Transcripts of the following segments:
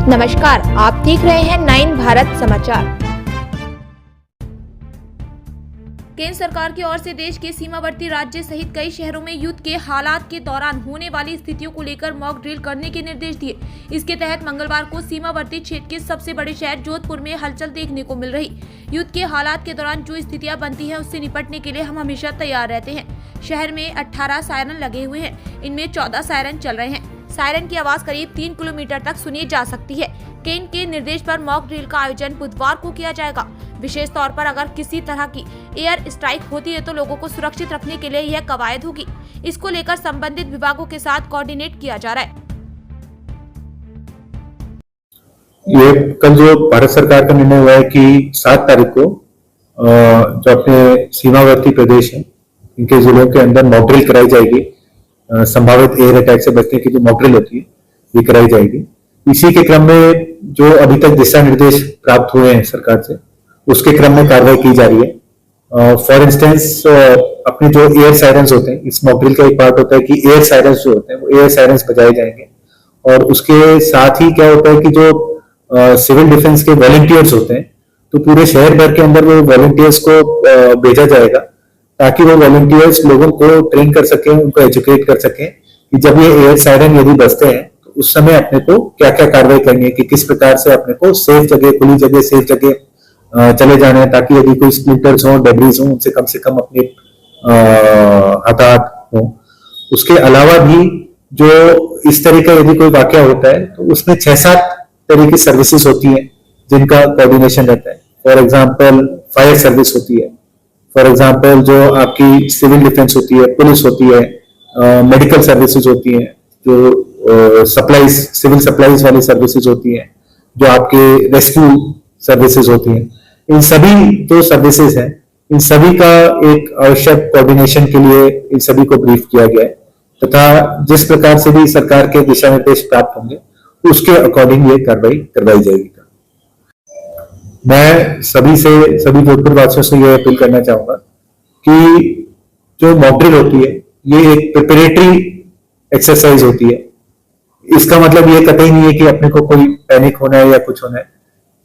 नमस्कार, आप देख रहे हैं 9 भारत समाचार। केंद्र सरकार की ओर से देश के सीमावर्ती राज्य सहित कई शहरों में युद्ध के हालात के दौरान होने वाली स्थितियों को लेकर मॉक ड्रिल करने के निर्देश दिए। इसके तहत मंगलवार को सीमावर्ती क्षेत्र के सबसे बड़े शहर जोधपुर में हलचल देखने को मिल रही। युद्ध के हालात के दौरान जो स्थितियां बनती हैं उससे निपटने के लिए हम हमेशा तैयार रहते हैं। शहर में 18 सायरन लगे हुए हैं, इनमें 14 सायरन चल रहे हैं। सायरन की आवाज करीब 3 किलोमीटर तक सुनी जा सकती है। केंद्र के निर्देश पर मॉक ड्रिल का आयोजन बुधवार को किया जाएगा। विशेष तौर पर अगर किसी तरह की एयर स्ट्राइक होती है तो लोगों को सुरक्षित रखने के लिए यह कवायद होगी। इसको लेकर संबंधित विभागों के साथ कोऑर्डिनेट किया जा रहा है। ये कल जो भारत सरकार का निर्णय हुआ है कि 7 तारीख को जो अपने सीमावर्ती प्रदेश है इनके जिलों के अंदर मॉक ड्रिल कराई जाएगी। संभावित एयर अटैक से बचने की जो मॉक ड्रिल होती है ये कराई जाएगी। इसी के क्रम में जो अभी तक दिशा निर्देश प्राप्त हुए हैं सरकार से उसके क्रम में कार्रवाई की जा रही है। फॉर इंस्टेंस अपने जो एयर सायरन्स होते हैं, इस मॉक ड्रिल का एक पार्ट होता है कि एयर सायरन्स जो होते हैं वो एयर सायरन्स बजाए जाएंगे। और उसके साथ ही क्या होता है कि जो सिविल डिफेंस के वॉलंटियर्स होते हैं तो पूरे शहर भर के अंदर वो वॉलंटियर्स को भेजा जाएगा ताकि वो वॉलंटियर्स लोगों को ट्रेन कर सकें, उनको एजुकेट कर सकें कि जब ये एयर सायरन यदि बजते हैं तो उस समय अपने को क्या क्या कार्रवाई करनी है, कि किस प्रकार से अपने को सेफ जगह, खुली जगह, सेफ जगह चले जाना है ताकि यदि कोई स्प्लिंटर्स हो, डेब्रिस हो, उनसे कम अपने हताहत हो। उसके अलावा भी जो इस तरह का यदि कोई वाकया होता है तो उसमें 6-7 तरह की सर्विसेज होती हैं जिनका कोऑर्डिनेशन रहता है। फॉर एग्जाम्पल फायर सर्विस होती है, फॉर एग्जाम्पल जो आपकी सिविल डिफेंस होती है, पुलिस होती है, मेडिकल सर्विसेज होती हैं, जो सप्लाईज, सिविल सप्लाईज वाली सर्विसेज होती हैं, जो आपके रेस्क्यू सर्विसेज होती हैं। इन सभी जो सर्विसेज हैं, इन सभी का एक आवश्यक कोऑर्डिनेशन के लिए इन सभी को ब्रीफ किया गया है तथा जिस प्रकार से भी सरकार के दिशा निर्देश प्राप्त होंगे उसके अकॉर्डिंग ये कार्रवाई करवाई जाएगी। मैं सभी जोधपुर वासियों से यह अपील करना चाहूंगा कि जो मॉक ड्रिल होती है ये एक प्रिपरेटरी एक्सरसाइज होती है। इसका मतलब ये कतई नहीं है कि अपने को कोई पैनिक होना है या कुछ होना है,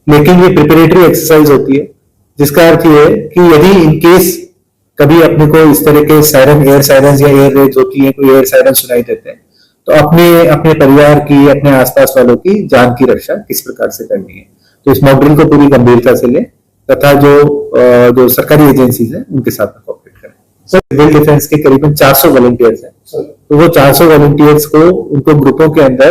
लेकिन ये प्रिपरेटरी एक्सरसाइज होती है जिसका अर्थ ये है कि यदि इन केस कभी अपने को इस तरह के सायरन, एयर सायरन या एयर रेज होती है, कोई एयर सायरन सुनाई देते हैं तो अपने परिवार की, अपने आसपास वालों की जान की रक्षा किस प्रकार से करनी है। तो इस मॉक ड्रिल को पूरी गंभीरता से लें तथा जो सरकारी एजेंसीज हैं उनके साथ में कोऑपरेट करें। सिविल डिफेंस के करीबन 400 वॉलंटियर्स हैं, तो वो 400 वॉलंटियर्स को उनको ग्रुपों के अंदर